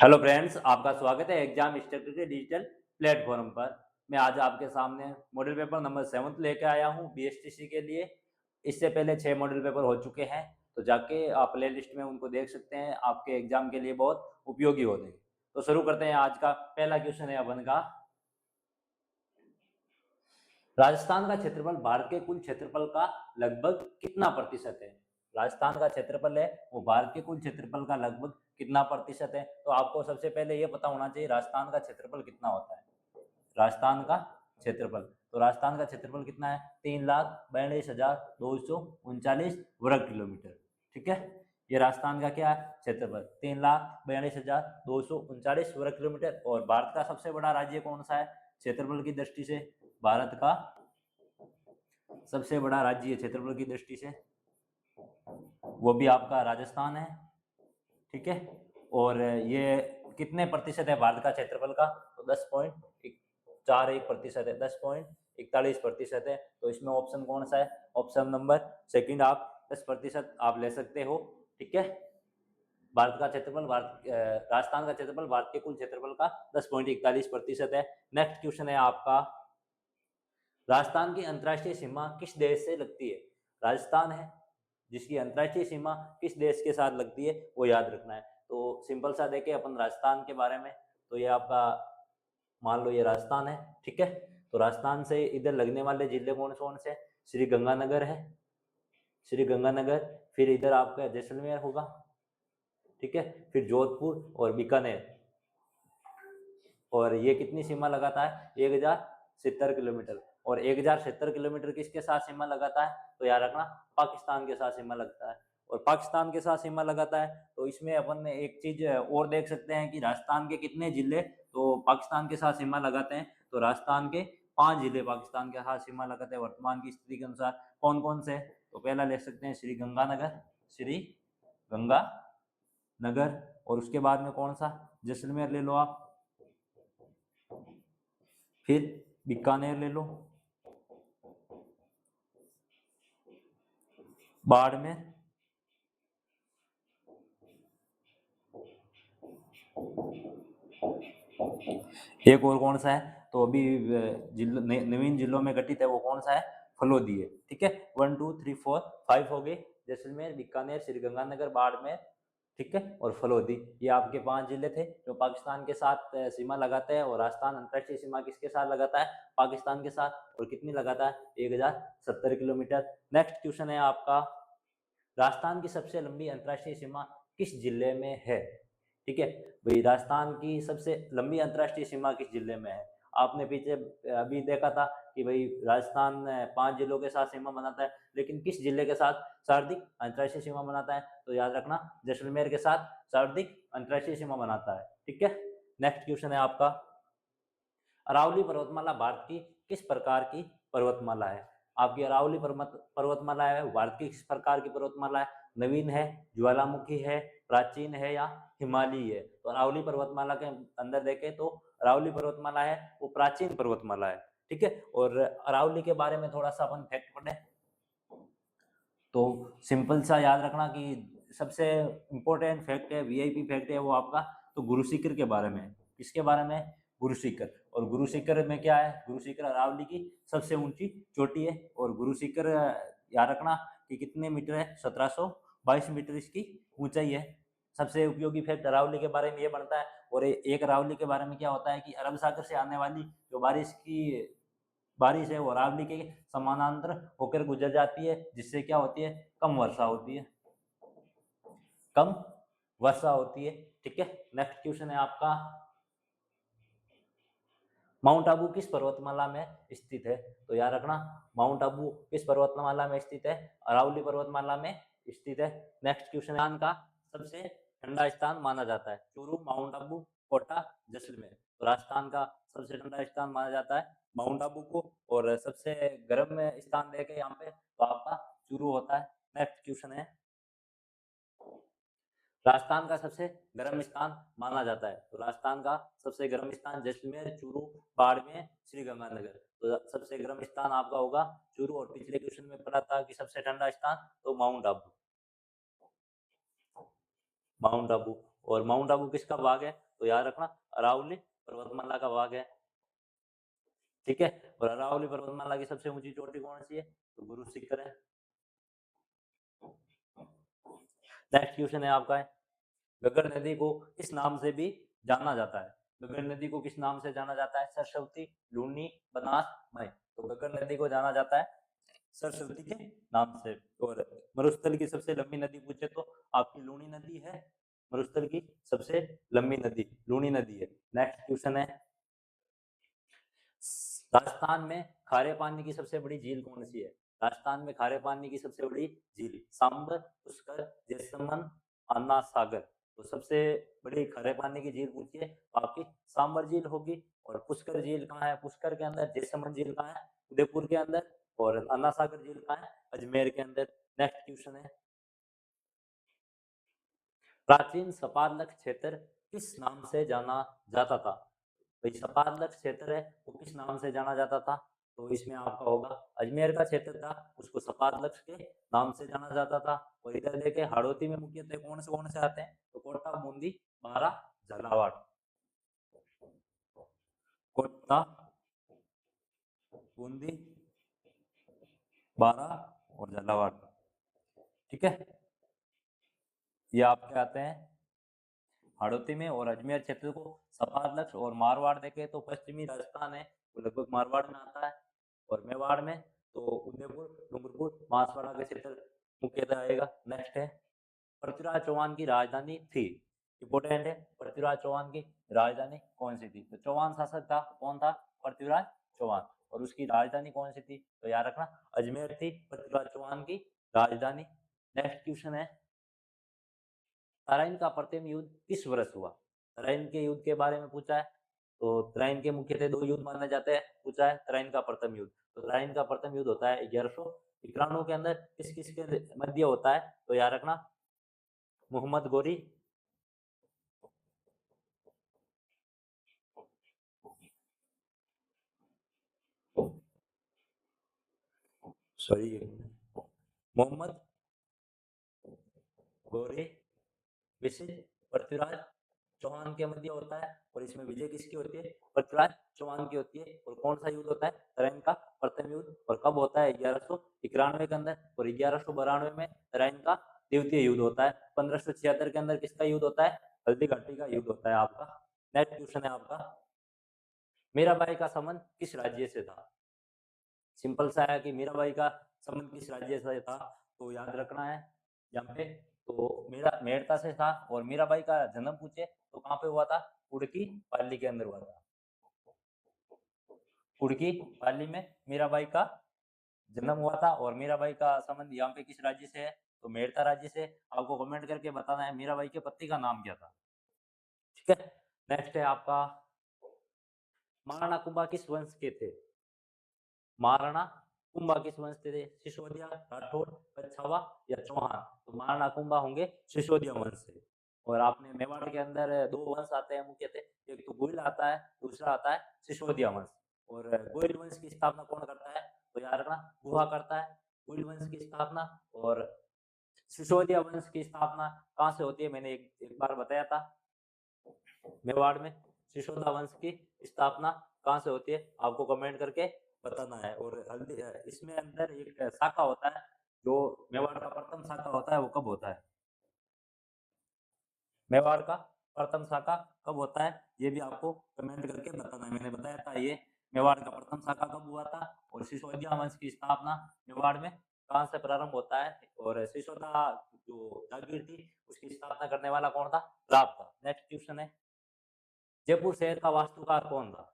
Hello friends, आपका स्वागत है एग्जाम स्टडी के डिजिटल प्लेटफॉर्म पर। मैं आज आपके सामने मॉडल पेपर नंबर 7 लेके आया हूं बीएसटीसी के लिए। इससे पहले 6 मॉडल पेपर हो चुके हैं, तो जाके आप प्ले लिस्ट में उनको देख सकते हैं। आपके एग्जाम के लिए बहुत उपयोगी होते हैं। तो शुरू करते हैं। आज का पहला क्वेश्चन है अपन का, राजस्थान का क्षेत्रफल भारत के कुल क्षेत्रफल का लगभग कितना प्रतिशत है? राजस्थान का क्षेत्रफल है वो भारत के कुल क्षेत्रफल का लगभग कितना प्रतिशत है? तो आपको सबसे पहले ये पता होना चाहिए राजस्थान का क्षेत्रफल कितना होता है। राजस्थान का क्षेत्रफल, तो राजस्थान का क्षेत्रफल कितना है? 3,42,239 वर्ग किलोमीटर। ठीक है, ये राजस्थान का क्या है? क्षेत्रफल 3,42,239 वर्ग किलोमीटर। और भारत का सबसे बड़ा राज्य कौन सा है क्षेत्रफल की दृष्टि से? भारत का सबसे बड़ा राज्य क्षेत्रफल की दृष्टि से वो भी आपका राजस्थान है। ठीक है, और ये कितने प्रतिशत है भारत का क्षेत्रफल का? तो 10.41% है, 10.41% है। तो इसमें ऑप्शन कौन सा है? ऑप्शन नंबर सेकंड आप 10% आप ले सकते हो। ठीक है, भारत का क्षेत्रफल राजस्थान का क्षेत्रफल भारत के कुल क्षेत्रफल का 10.41% है। नेक्स्ट क्वेश्चन है आपका, राजस्थान की अंतर्राष्ट्रीय सीमा किस देश से लगती है? राजस्थान है जिसकी अंतर्राष्ट्रीय सीमा किस देश के साथ लगती है वो याद रखना है। तो सिंपल सा देखें अपन राजस्थान के बारे में, तो ये आपका मान लो ये राजस्थान है। ठीक है, तो राजस्थान से इधर लगने वाले जिले कौन कौन से? श्री गंगानगर है, श्री गंगानगर। फिर इधर आपका जैसलमेर होगा। ठीक है, फिर जोधपुर और बीकानेर। और ये कितनी सीमा लगाता है? 1070 किलोमीटर। और 1070 किलोमीटर किसके साथ सीमा लगाता है? तो याद रखना पाकिस्तान के साथ सीमा लगता है। और पाकिस्तान के साथ सीमा लगाता है तो इसमें अपन ने एक चीज और देख सकते हैं कि राजस्थान के कितने जिले तो पाकिस्तान के साथ सीमा लगाते हैं। तो राजस्थान के 5 जिले पाकिस्तान के साथ सीमा लगाते हैं वर्तमान की स्थिति के अनुसार। कौन कौन से? तो पहला ले सकते हैं श्री गंगानगर, श्री गंगा नगर। और उसके बाद में कौन सा? जैसलमेर ले लो आप। फिर बीकानेर ले लो, बाड़मेर, एक और कौन सा है? तो अभी नवीन जिलों में गठित है वो कौन सा है? फलोदी है। ठीक है, 1 2 3 4 5 हो गए, जैसलमेर, बीकानेर, श्रीगंगानगर, बाड़मेर। ठीक है, और फलोदी। ये आपके 5 जिले थे जो पाकिस्तान के साथ सीमा लगाते हैं। और राजस्थान अंतर्राष्ट्रीय सीमा किसके साथ लगाता है? पाकिस्तान के साथ। और कितनी लगाता है? 1070 किलोमीटर। नेक्स्ट क्वेश्चन है आपका, राजस्थान की सबसे लंबी अंतर्राष्ट्रीय सीमा किस जिले में है? ठीक है भाई, राजस्थान की सबसे लंबी अंतर्राष्ट्रीय सीमा किस जिले में है? आपने पीछे अभी देखा था कि भाई राजस्थान 5 जिलों के साथ सीमा बनाता है, लेकिन किस जिले के साथ सर्वाधिक अंतर्राष्ट्रीय सीमा बनाता है? तो याद रखना जैसलमेर के साथ सर्वाधिक अंतर्राष्ट्रीय सीमा बनाता है। ठीक है, नेक्स्ट क्वेश्चन है आपका, अरावली पर्वतमाला भारत की किस प्रकार की पर्वतमाला है? आपकी अरावली पर्वतमाला है भारत की किस प्रकार की पर्वतमाला है? नवीन है, ज्वालामुखी है, प्राचीन है या हिमालयी है? तो अरावली पर्वतमाला के अंदर देखें तो अरावली पर्वतमाला है वो प्राचीन पर्वतमाला है। ठीक है, और अरावली के बारे में थोड़ा सा अपन फैक्ट पढ़े तो सिंपल सा याद रखना कि सबसे इंपॉर्टेंट फैक्ट है, वीआईपी फैक्ट है वो आपका तो गुरु सीकर के बारे में है। किसके बारे में? गुरु सीकर। और गुरु सीकर में क्या है? गुरु सीकर अरावली की सबसे ऊंची चोटी है। और गुरु सीकर याद रखना कि कितने मीटर है? 1722 मीटर इसकी ऊंचाई है। सबसे उपयोगी फैक्ट अरावली के बारे में ये बनता है। और एक अरावली के बारे में क्या होता है कि अरब सागर से आने वाली जो बारिश है वो अरावली के समानांतर होकर गुजर जाती है, जिससे क्या होती है? कम वर्षा होती है, कम वर्षा होती है। ठीक है, नेक्स्ट क्वेश्चन है आपका, माउंट आबू किस पर्वतमाला में स्थित है? तो याद रखना माउंट आबू किस पर्वतमाला में स्थित है? अरावली पर्वतमाला में स्थित है। नेक्स्ट क्वेश्चन है, का सबसे ठंडा स्थान माना जाता है? चूरू, माउंट आबू, कोटा, जैसलमेर। तो राजस्थान का सबसे ठंडा स्थान माना जाता है माउंट आबू को। और सबसे गर्म स्थान देखे यहाँ पे तो आपका चूरू होता है। नेक्स्ट क्वेश्चन है, राजस्थान का सबसे गर्म स्थान माना जाता है? तो राजस्थान का सबसे गर्म स्थान जैसलमेर, चूरू, बाड़मेर, श्री गंगानगर। तो सबसे गर्म स्थान आपका होगा चूरू। और पिछले क्वेश्चन में पढ़ा था कि सबसे ठंडा स्थान तो माउंट आबू, माउंट आबू। और माउंट आबू किसका भाग है? तो याद रखना अरावली पर्वतमाला का भाग है, ठीक है। और अरावली पर्वतमाला की सबसे ऊंची चोटी कौन सी है? तो गुरु शिखर है। नेक्स्ट क्वेश्चन है आपका है, घग्गर नदी को किस नाम से भी जाना जाता है? घग्गर नदी को किस नाम से जाना जाता है? सरस्वती, लूनी, बनास, मई। तो घग्गर नदी को जाना जाता है सरस्वती के नाम से। और मरुस्थल की सबसे लंबी नदी पूछे तो आपकी लूनी नदी है, मरुस्थल की सबसे लंबी नदी लूनी नदी है। नेक्स्ट क्वेश्चन है, राजस्थान में खारे पानी की सबसे बड़ी झील कौन सी है? राजस्थान में खारे पानी की सबसे बड़ी झील सांबर, पुष्कर, जैसलमेर, अन्ना सागर। तो सबसे बड़ी खारे पानी की झील पूछिए तो आपकी सांबर झील होगी। और पुष्कर झील कहाँ है? पुष्कर के अंदर। जैसलमेर झील कहाँ है? उदयपुर के अंदर। और अन्ना सागर झील कहाँ है? अजमेर के अंदर। नेक्स्ट क्वेश्चन है, प्राचीन सपाटलक क्षेत्र किस नाम से जाना जाता था? भाई सपाटलक क्षेत्र है वो किस नाम से जाना जाता था? तो इसमें आपका होगा अजमेर का क्षेत्र था, उसको सपाटलक के नाम से जाना जाता था। और इधर देखे हाड़ौती में मुख्यतः कौन से आते हैं? तो कोटा, बूंदी, बारा, झालावाड़। कोटा, बूंदी, बारा और झालावाड़, ठीक है। ये आपके आते हैं हाड़ौती में। और अजमेर क्षेत्र को सपाटलक और मारवाड़ देखे तो पश्चिमी राजस्थान है वो लगभग मारवाड़ में आता है। और मेवाड़ में तो उदयपुर, डूंगरपुर, बांसवाड़ा का क्षेत्र मुख्यतः आएगा। नेक्स्ट है, पृथ्वीराज चौहान की राजधानी थी, इंपोर्टेंट है, पृथ्वीराज चौहान की राजधानी कौन सी थी? तो चौहान शासक था, कौन था? पृथ्वीराज चौहान। और उसकी राजधानी कौन सी थी? तो याद रखना अजमेर थी पृथ्वीराज चौहान की राजधानी। नेक्स्ट क्वेश्चन है, तराइन का प्रथम युद्ध किस वर्ष हुआ? तराइन के युद्ध के बारे में पूछा है। तो तराइन के मुख्यतः दो युद्ध माने जाते हैं, पूछा है तराइन का प्रथम युद्ध। तो तराइन का प्रथम युद्ध होता है 1191 के अंदर, किस किस के मध्य होता है? तो याद रखना मोहम्मद गोरी, सॉरी मोहम्मद गोरी, विजय पृथ्वीराज चौहान के मध्य होता है। और इसमें विजय किसकी होती है? पृथ्वीराज चौहान की होती है। और कौन सा युद्ध होता है? तराइन का प्रथम युद्ध। और कब होता है? 1191 के अंदर। और 1192 में तराइन का द्वितीय युद्ध होता है। 1576 के अंदर किसका युद्ध होता है? हल्दी घाटी का युद्ध होता है आपका। नेक्स्ट क्वेश्चन है आपका, मीराबाई का संबंध किस राज्य से था? सिंपल सा है कि मीराबाई का संबंध किस राज्य से था? तो याद रखना है यहाँ पे, तो मेरा मेड़ता से था। और मीराबाई का जन्म पूछे तो कहाँ पे हुआ था? कुड़की पाली के अंदर हुआ था। कुड़की पाली में मीराबाई का जन्म हुआ था। और मीराबाई का संबंध यहाँ पे किस राज्य से है? तो मेड़ता राज्य से। आपको कमेंट करके बताना है मीराबाई के पति का नाम क्या था, ठीक है। नेक्स्ट है आपका, महाराणा कुंभा किस वंश के थे? महाराणा कुंभा किस वंश से थे? सिसोदिया, राठौर, कछावा या चौहान? तो महाराणा कुंभा होंगे सिसोदिया वंश से। और आपने मेवाड़ के अंदर दो वंश आते हैं मुख्यतः, एक तो गोइल आता है, दूसरा आता है सिसोदिया वंश। और गोइल वंश की स्थापना कौन करता है? तो याद रखना गुहा करता है गोइल वंश की स्थापना। और सिसोदिया वंश की स्थापना कहाँ से होती है? मैंने एक बार बताया था, मेवाड़ में सिसोदा वंश की स्थापना कहाँ से होती है? आपको कमेंट करके बताना है। और हल्दी इसमें अंदर एक शाखा होता है, जो मेवाड़ का प्रथम शाखा होता है वो कब होता है? मेवाड़ का प्रथम शाखा कब होता है? ये भी आपको कमेंट करके बताना है। मैंने बताया था ये मेवाड़ का प्रथम शाखा कब हुआ था। और सिसोदिया वंश की स्थापना मेवाड़ में कहाँ से प्रारंभ होता है? और सिसोदा जो जागीर थी उसकी स्थापना करने वाला कौन था? राव था। नेक्स्ट क्वेश्चन है, जयपुर शहर का वास्तुकार कौन था?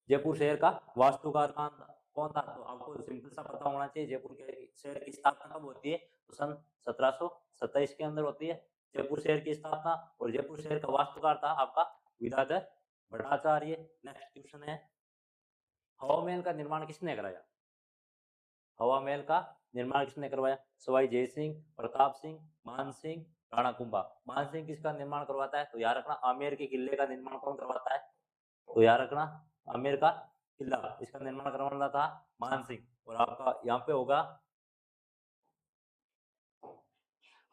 जयपुर शहर का वास्तुकार कौन था? तो आपको सिंपल सा पता होना चाहिए, जयपुर के शहर की स्थापना कब होती है? तो सन 1727 के अंदर होती है जयपुर शहर की स्थापना। और जयपुर शहर का वास्तुकार था आपका विद्याधर भट्टाचार्य। नेक्स्ट क्वेश्चन है, हवा महल का निर्माण किसने कराया? हवा महल का निर्माण किसने करवाया? सवाई जय सिंह, प्रताप सिंह, मान सिंह, राणा कुंभा। मान सिंह किसका निर्माण करवाता है? तो याद रखना आमेर के किले का निर्माण कौन करवाता है? तो याद रखना आमेर का किला, इसका निर्माण करवाना था मान सिंह। और आपका यहाँ पे होगा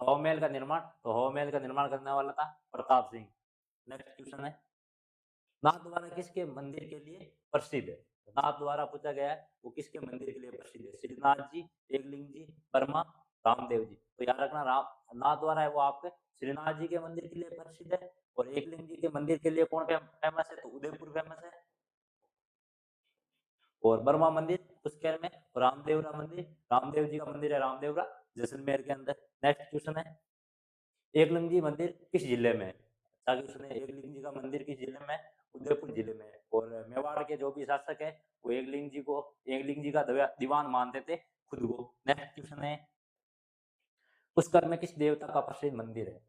हवा महल का निर्माण, तो हवा महल का निर्माण करने वाला था प्रताप सिंह। नेक्स्ट क्वेश्चन है, नाथद्वारा किसके मंदिर के लिए प्रसिद्ध है? नाथद्वारा पूछा गया है, वो किसके मंदिर के लिए प्रसिद्ध है? श्रीनाथ जी, एकलिंग जी, वर्मा, रामदेव जी। तो याद रखना, राम नाथद्वारा है वो आपके श्रीनाथ जी के मंदिर के लिए प्रसिद्ध है, और एकलिंग जी के मंदिर के लिए कौन फेमस है? तो उदयपुर फेमस है। और बर्मा मंदिर पुष्कर में, रामदेवरा मंदिर, रामदेव जी का मंदिर है रामदेवरा, जैसलमेर के अंदर। नेक्स्ट क्वेश्चन है, एकलिंग जी मंदिर किस जिले में है? ताकि उसने एकलिंग जी का मंदिर किस जिले में है? उदयपुर जिले में है। और मेवाड़ के जो भी शासक है वो एकलिंग जी का दीवान मानते थे खुद को। नेक्स्ट क्वेश्चन है, पुष्कर में किस देवता का प्रसिद्ध मंदिर है?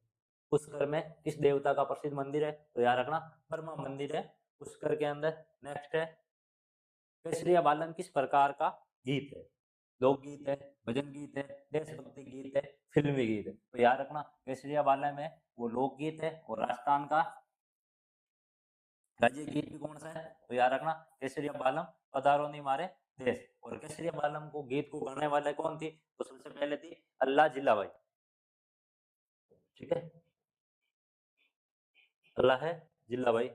पुष्कर में किस देवता का प्रसिद्ध मंदिर है? तो याद रखना, ब्रह्मा मंदिर है पुष्कर के अंदर। नेक्स्ट है, केसरिया बालन किस प्रकार का गीत है? लोकगीत है, भजन गीत है, देशभक्ति गीत है, फिल्मी गीत है? तो याद रखना, केसरिया बालन में वो लोकगीत है, और राजस्थान का राज्य गीत भी कौन सा है? तो याद रखना, केसरिया बालम पधारो नहीं मारे देश। और केसरिया बालम को गीत को गाने वाले कौन थी? तो सबसे पहले थी अल्लाह जिल्लाबाई। ठीक है, अल्लाह है जिल्लाबाई।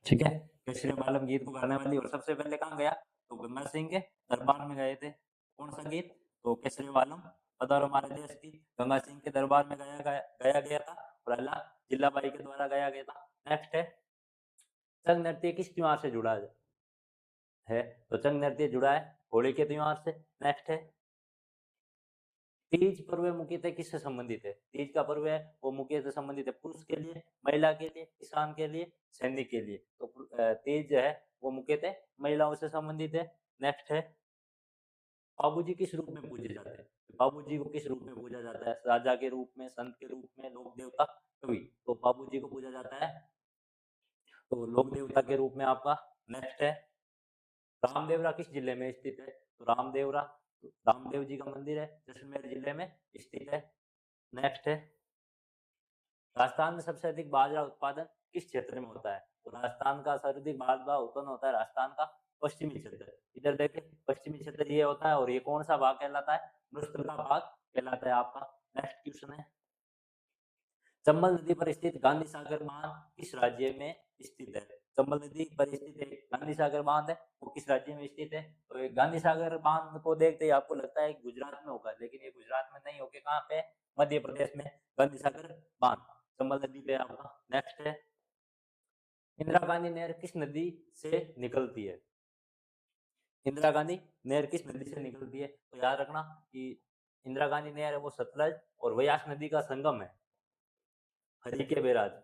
ठीक है, केसरिया बालम गीत को गाने वाली, और सबसे पहले कहाँ गया? तो गंगा सिंह के दरबार में गए थे। कौन सा गीत? तो केसरी बालम पधारो हमारे देश की, गंगा सिंह के दरबार में गाया गया था, और अल्लाह जिल्लाबाई के द्वारा गाया गया था। नेक्स्ट है, संग नृत्य किस त्योहार से जुड़ा है? तो संग नृत्य जुड़ा है होली के त्योहार से। नेक्स्ट है, तीज पर्व मुख्यतः किससे संबंधित है? तीज का पर्व है वो मुख्यतः संबंधित है पुरुष के लिए, महिला के लिए, किसान के लिए, सैनिक के लिए। तो तीज जो है वो मुख्यतः महिलाओं से संबंधित है। नेक्स्ट है, बाबूजी किस रूप में पूजे जाते हैं? बाबूजी को किस रूप में पूजा जाता है? राजा के रूप में, संत के रूप में, लोक देवता, कवि? तो बाबूजी को पूजा जाता है तो लोक देवता के रूप में आपका। नेक्स्ट है, रामदेवरा किस जिले में स्थित है? तो रामदेव जी का मंदिर है जैसलमेर जिले में स्थित है। नेक्स्ट है, राजस्थान में सबसे अधिक बाजरा उत्पादन किस क्षेत्र में होता है? तो राजस्थान का सर्वाधिक बाजरा उत्पन्न होता है राजस्थान का पश्चिमी क्षेत्र। इधर देखें, पश्चिमी क्षेत्र ये होता है, और ये कौन सा भाग कहलाता है? मृस्थल का भाग कहलाता है आपका। नेक्स्ट क्वेश्चन है, चंबल नदी पर स्थित गांधी सागर बांध किस राज्य में स्थित है? चंबल नदी पर स्थित एक गांधी सागर बांध है, वो किस राज्य में स्थित है? तो ये गांधी सागर बांध को देखते ही आपको लगता है गुजरात में होगा, लेकिन ये गुजरात में नहीं होके कहाँ पे? मध्य प्रदेश में गांधी सागर बांध चंबल नदी पे आपका। नेक्स्ट है, इंदिरा गांधी नहर किस नदी से निकलती है? इंदिरा गांधी नहर किस नदी से निकलती है? तो याद रखना कि इंदिरा गांधी नहर है वो सतलज और व्यास नदी का संगम है, हरी के बैराज।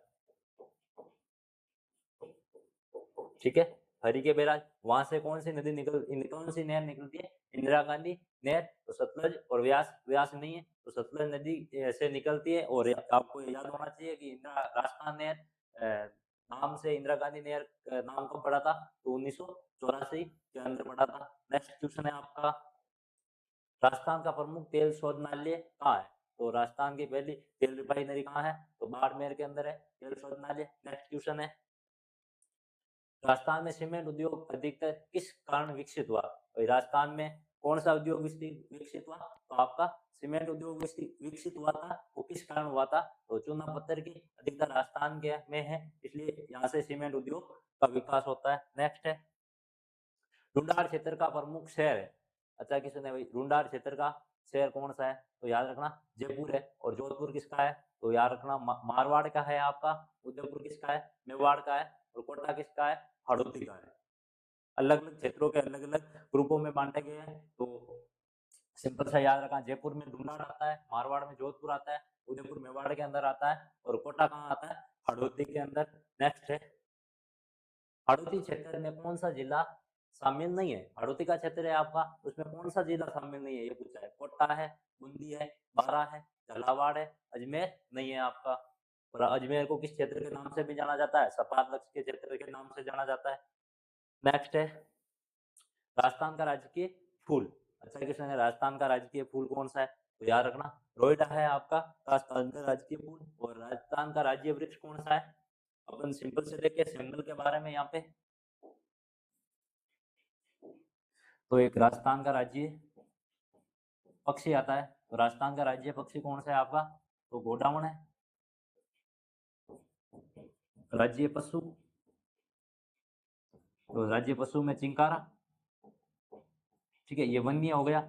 ठीक है, हरी के बैराज, वहां से कौन सी नहर निकलती है? इंदिरा गांधी नहर। तो सतलज और व्यास, व्यास नहीं है तो सतलज नदी से निकलती है। और आपको याद होना चाहिए कि इंदिरा राजस्थान नहर नाम से इंदिरा गांधी नहर नाम कब पड़ा था? तो 1984 के अंदर पड़ा था। नेक्स्ट क्वेश्चन है आपका, राजस्थान का प्रमुख तेल शोधनालय कहाँ है? तो राजस्थान की पहली तेल रिफाइनरी कहाँ है? तो बाड़मेर के अंदर है तेल शोधनालय। नेक्स्ट क्वेश्चन है, राजस्थान में सीमेंट उद्योग अधिकतर किस कारण विकसित हुआ? और राजस्थान में कौन सा उद्योग विकसित हुआ? तो आपका सीमेंट उद्योग विकसित हुआ था, वो किस कारण हुआ था? तो चूना पत्थर की अधिकता राजस्थान के में है, इसलिए यहाँ से सीमेंट उद्योग का विकास होता है। नेक्स्ट है, ढूंढार क्षेत्र का प्रमुख शहर है। अच्छा किसने है भाई, ढूंढार क्षेत्र का शहर कौन सा है? तो याद रखना जयपुर है। और जोधपुर किसका है? तो याद रखना मारवाड़ का है आपका। उदयपुर किसका है? मेवाड़ का है। और कोटा किसका है? हड़ौती का है। अलग अलग क्षेत्रों के अलग अलग ग्रुपों में बांटे गए हैं, तो सिंपल सा याद रखना, जयपुर में ढूंढार आता है, मारवाड़ में जोधपुर आता है, उदयपुर मेवाड़ के अंदर आता है, और कोटा कहाँ आता है? हड़ौती के अंदर। नेक्स्ट है, हाड़ौती क्षेत्र में कौन सा जिला शामिल नहीं है? हाड़ौती का क्षेत्र है आपका, उसमें कौन सा जिला शामिल नहीं है ये पूछा है। कोटा है, बूंदी है, बारा है, झालावाड़ है, अजमेर नहीं है आपका। और अजमेर को किस क्षेत्र के नाम से भी जाना जाता है? सपाट लक्ष्य के क्षेत्र के नाम से जाना जाता है। नेक्स्ट है, राजस्थान का राजकीय फूल। अच्छा क्वेश्चन है, राजस्थान का राजकीय फूल कौन सा है? तो याद रखना रोइडा है आपका राजस्थान का राजकीय फूल। और राजस्थान का राज्य वृक्ष कौन सा है? अपन सिंपल से देखें सिंबल के बारे में यहाँ पे, तो एक राजस्थान का राज्य पक्षी आता है। तो राजस्थान का राज्य पक्षी कौन सा है आपका? तो गोडावण है। राज्य पशु, तो राज्य पशु में चिंकारा। ठीक है, ये वन्य हो गया।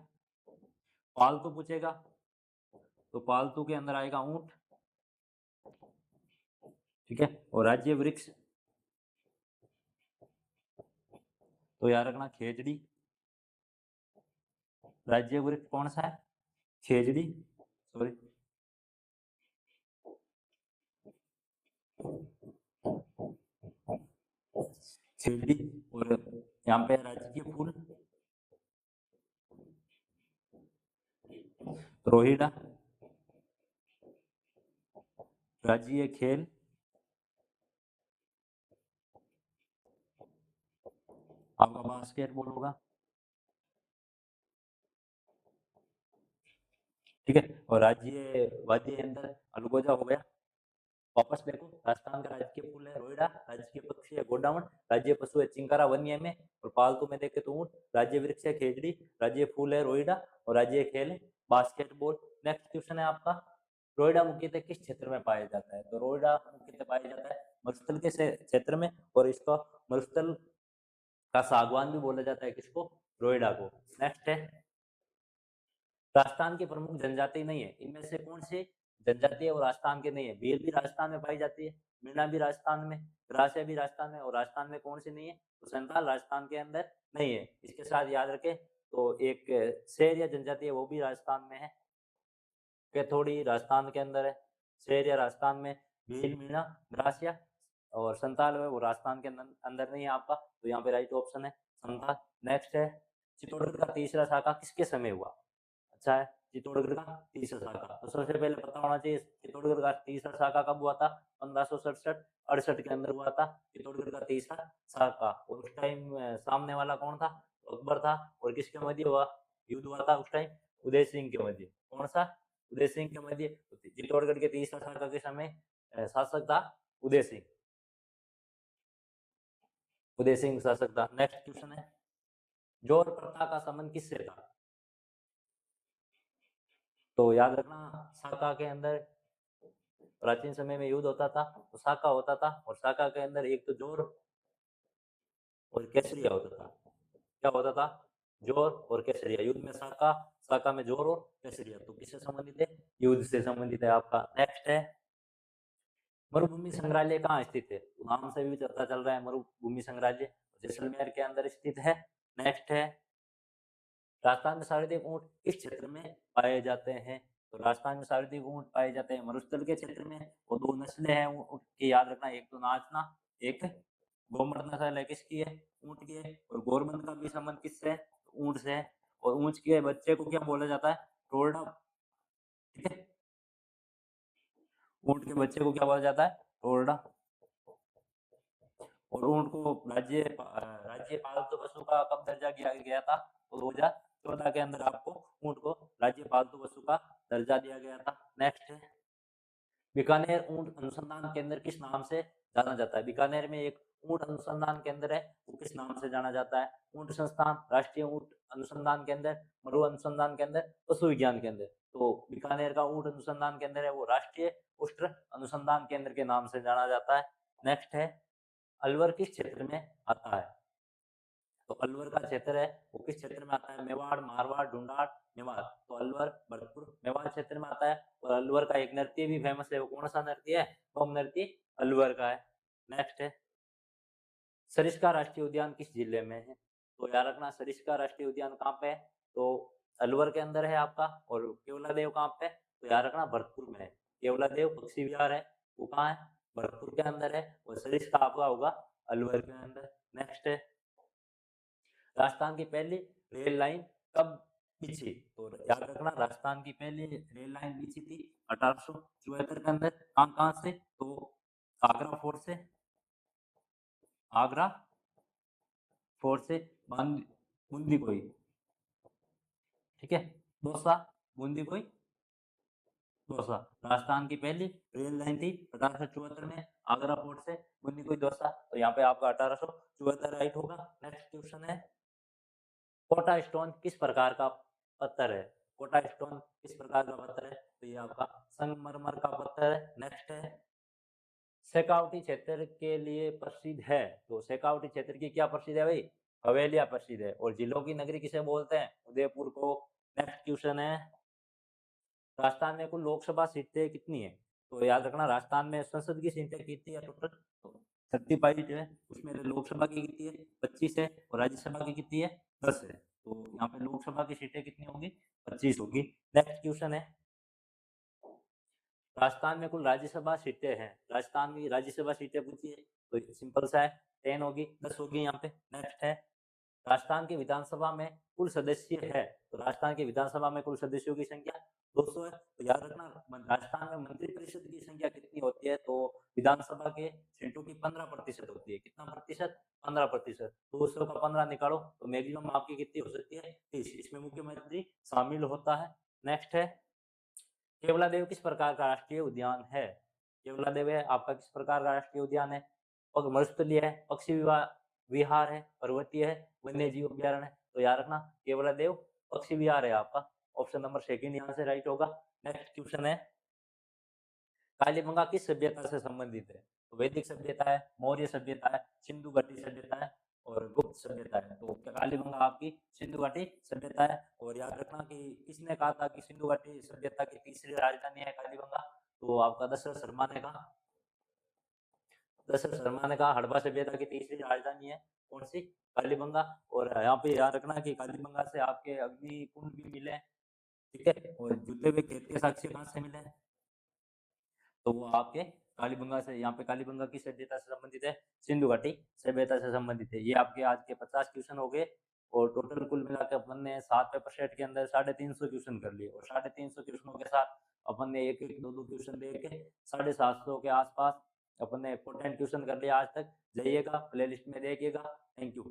पालतू पूछेगा तो पालतू के अंदर आएगा ऊंट। ठीक है, और राज्य वृक्ष तो याद रखना खेजड़ी। राज्य वृक्ष कौन सा है? खेजड़ी, सॉरी। खेजड़ी। और यहाँ पे राजकीय फूल रोहिड़ा। राज्य खेल आपका बास्केटबॉल होगा। ठीक है, और राज्य वाद्य यंत्र अलगोजा हो गया। वापस देखो, राजस्थान का राजकीय फूल है रोइडा, राजकीय पक्षी है गोडावण, राज्य पशु है चिंकारा वन्य में, और पालतू में देखे तो ऊंट, राज्य वृक्ष है खेजड़ी, राज्य फूल है रोइडा, और राज्य खेल है बास्केटबॉल। नेक्स्ट क्वेश्चन है आपका, रोइडा मुख्यतः किस क्षेत्र में पाया जाता है? तो रोइडा मुख्यतः पाया जाता है मरुस्थल के क्षेत्र में, और इसका मरुस्थल का सागवान भी बोला जाता है किसको? रोइडा को। नेक्स्ट है, राजस्थान की प्रमुख जनजाति नहीं है, इनमें से कौन सी जनजाति है वो राजस्थान के नहीं है? भील भी राजस्थान में पाई जाती है, मीणा भी राजस्थान में, ग्रासिया भी राजस्थान में, और राजस्थान में कौन सी नहीं है? तो संताल राजस्थान के अंदर नहीं है। इसके साथ याद रखें तो एक शेर या जनजाति है वो भी राजस्थान में है, कैथोड़ी राजस्थान के अंदर है, शेर या राजस्थान में, भील, मीणा, ग्रासिया, और संताल है वो राजस्थान के अंदर नहीं है आपका, तो यहाँ पे राइट ऑप्शन है संताल। नेक्स्ट है, चित्तौड़गढ़ का तीसरा शाखा किसके समय हुआ? अच्छा है, चित्तौड़गढ़ का तीसरा शाखा। तो सबसे पहले पता होना चाहिए चित्तौड़गढ़ का तीसरा शाखा कब हुआ था? 1567-68 के अंदर हुआ था चित्तौड़गढ़ का तीसरा शाखा। और उस टाइम सामने वाला कौन था? अकबर था। और किसके मध्य हुआ युद्ध हुआ था उस टाइम? उदय सिंह के मध्य। कौन सा? उदय सिंह के मध्य। चित्तौड़गढ़ के तीसरा शाखा के समय शासक था उदय सिंह। उदय सिंह शासक था। नेक्स्ट क्वेश्चन है, जोर प्रथा का संबंध किससे था? तो याद रखना शाखा के अंदर प्राचीन समय में युद्ध होता था तो शाखा होता था, और शाखा के अंदर एक तो जोर और केसरिया होता था। क्या होता था? जोर और केसरिया। युद्ध में शाखा, शाखा में जोर और केसरिया। तो किससे संबंधित है? युद्ध से संबंधित है आपका। नेक्स्ट है, मरुभूमि संग्रहालय कहाँ स्थित है? नाम से भी पता चल रहा है मरुभूमि संग्रहालय जैसलमेर के अंदर स्थित है। नेक्स्ट है, राजस्थान में सर्वाधिक ऊंट किस क्षेत्र में पाए जाते हैं? तो राजस्थान में सर्वाधिक ऊंट पाए जाते हैं मरुस्थल के क्षेत्र में। और दो नस्लें हैं ऊंट की, याद रखना, एक तो नाचना, एक गोमड़ नस्ल है किसकी है? ऊंट की है। और गोरमंद का भी संबंध किससे है? ऊंट से है। और ऊंट के बच्चे को क्या बोला जाता है? टोरडा। ठीक है, ऊंट के बच्चे को क्या बोला जाता है? टोरडा। और ऊंट को राज्य पालतू पशु का कब दर्जा दिया गया था? तो 2014 के अंदर आपको ऊंट को राज्य पालतू पशु का दर्जा दिया गया था। नेक्स्ट है, बीकानेर ऊंट अनुसंधान केंद्र किस नाम से जाना जाता है? बीकानेर में एक ऊंट अनुसंधान केंद्र है, वो किस नाम से जाना जाता है? ऊंट संस्थान, राष्ट्रीय ऊंट अनुसंधान केंद्र, मरु अनुसंधान केंद्र, पशु विज्ञान केंद्र। तो बीकानेर का ऊंट अनुसंधान केंद्र है वो राष्ट्रीय उष्ट्र अनुसंधान केंद्र के नाम से जाना जाता है। नेक्स्ट है, अलवर किस क्षेत्र में आता है? तो अलवर का क्षेत्र है वो किस क्षेत्र में आता है? मेवाड़, मारवाड़, ढूंढाड़, मेवाड़। तो अलवर भरतपुर मेवाड़ क्षेत्र में आता है। और अलवर का एक नृत्य भी फेमस है, वो कौन सा नृत्य है? कौम नृत्य अलवर का है। नेक्स्ट है, सरिस्का राष्ट्रीय उद्यान किस जिले में है? तो याद रखना सरिस्का राष्ट्रीय उद्यान कहाँ पे है? तो अलवर के अंदर है आपका। और केवलादेव कहाँ पे है? तो याद रखना भरतपुर में है। केवलादेव पक्षी विहार है वो कहाँ है? भरतपुर के अंदर है। और सरिस्का आपका होगा अलवर के अंदर। नेक्स्ट है, राजस्थान की पहली रेल लाइन कब बिछी? तो याद रखना राजस्थान की पहली रेल लाइन बिछी थी 1874 के अंदर। कहाँ कहाँ से? तो आगरा फोर्ट से, आगरा फोर्ट से बूंदी कोई। ठीक है, दौसा, बूंदी कोई, दौसा। राजस्थान की पहली रेल लाइन थी 1874 में आगरा पोर्ट से बुन्नी कोई दौसा। तो यहाँ पे आपका 1874 राइट होगा। नेक्स्ट क्वेश्चन है, कोटा स्टोन किस प्रकार का पत्थर है? कोटा स्टोन किस प्रकार का पत्थर है? तो ये आपका संगमरमर का पत्थर है। नेक्स्ट है, शेखावटी क्षेत्र के लिए प्रसिद्ध है। तो शेखावटी क्षेत्र की क्या प्रसिद्ध है भाई? हवेलियां प्रसिद्ध है। और जिलों की नगरी किसे बोलते हैं? उदयपुर को। नेक्स्ट क्वेश्चन है, राजस्थान में कुल लोकसभा सीटें कितनी है? तो याद रखना, राजस्थान में संसद की सीटें कितनी है टोटल? तो 35 जो है, उसमें लोकसभा की कितनी है? 25 है। और राज्यसभा की कितनी है? 10 है। तो यहाँ पे लोकसभा की सीटें कितनी होंगी? 25 होगी। नेक्स्ट क्वेश्चन है, राजस्थान में कुल राज्यसभा सीटें हैं। राजस्थान की राज्यसभा सीटें पूछी है, तो सिंपल सा है, 10 होगी, 10 होगी यहाँ पे। नेक्स्ट है, राजस्थान की विधानसभा में कुल सदस्य है। तो राजस्थान की विधानसभा में कुल सदस्यों की संख्या 200 है। तो याद रखना, राजस्थान में मंत्रिपरिषद की संख्या कितनी होती है? तो विधानसभा के सीटों की 15% होती है। कितना प्रतिशत? 15%। 200 का 15 निकालो तो मैक्सिमम आपकी कितनी हो सकती है? 30। इसमें मुख्यमंत्री शामिल होता है। नेक्स्ट है, केवलादेव किस प्रकार का राष्ट्रीय उद्यान है? केवलादेव है आपका किस प्रकार का राष्ट्रीय उद्यान है? मरुस्थलीय है, पक्षी विहार है, पर्वतीय है, वन्य जीव अभ्यारण्य है। तो याद रखना, केवलादेव पक्षी विहार है आपका। ऑप्शन नंबर सेकंड यहाँ से राइट होगा। नेक्स्ट क्वेश्चन है, कालीबंगा किस सभ्यता से संबंधित है? तो वैदिक सभ्यता है, मौर्य सभ्यता है, सिंधु घाटी सभ्यता है और गुप्त सभ्यता है। तो कालीबंगा आपकी सिंधु घाटी सभ्यता है। और याद रखना कि किसने कहा था कि सिंधु घाटी सभ्यता की तीसरी राजधानी है कालीबंगा? तो आपका दशरथ शर्मा ने कहा। दशरथ शर्मा ने कहा हड़प्पा सभ्यता की तीसरी राजधानी है कौन सी? कालीबंगा। और यहाँ पे याद रखना कि कालीबंगा से आपके अग्नि कुंड भी मिले हैं, ठीक है। और जुटे हुए खेत के साक्ष्य कहाँ से मिले हैं? तो वो आपके कालीबंगा से। यहाँ पे कालीबंगा की सभ्यता से संबंधित है, सिंधु घाटी सभ्यता से संबंधित है। ये आपके आज के 50 क्वेश्चन हो गए। और टोटल कुल मिलाकर अपन ने 7 पेपर सेट के अंदर 350 क्वेश्चन कर लिए। और 350 क्वेश्चनों के साथ अपन ने एक एक दो दो क्वेश्चन दे के 750 के आसपास अपन ने इंपॉर्टेंट क्वेश्चन कर लिया आज तक। जाइएगा प्लेलिस्ट में देखिएगा। Thank you.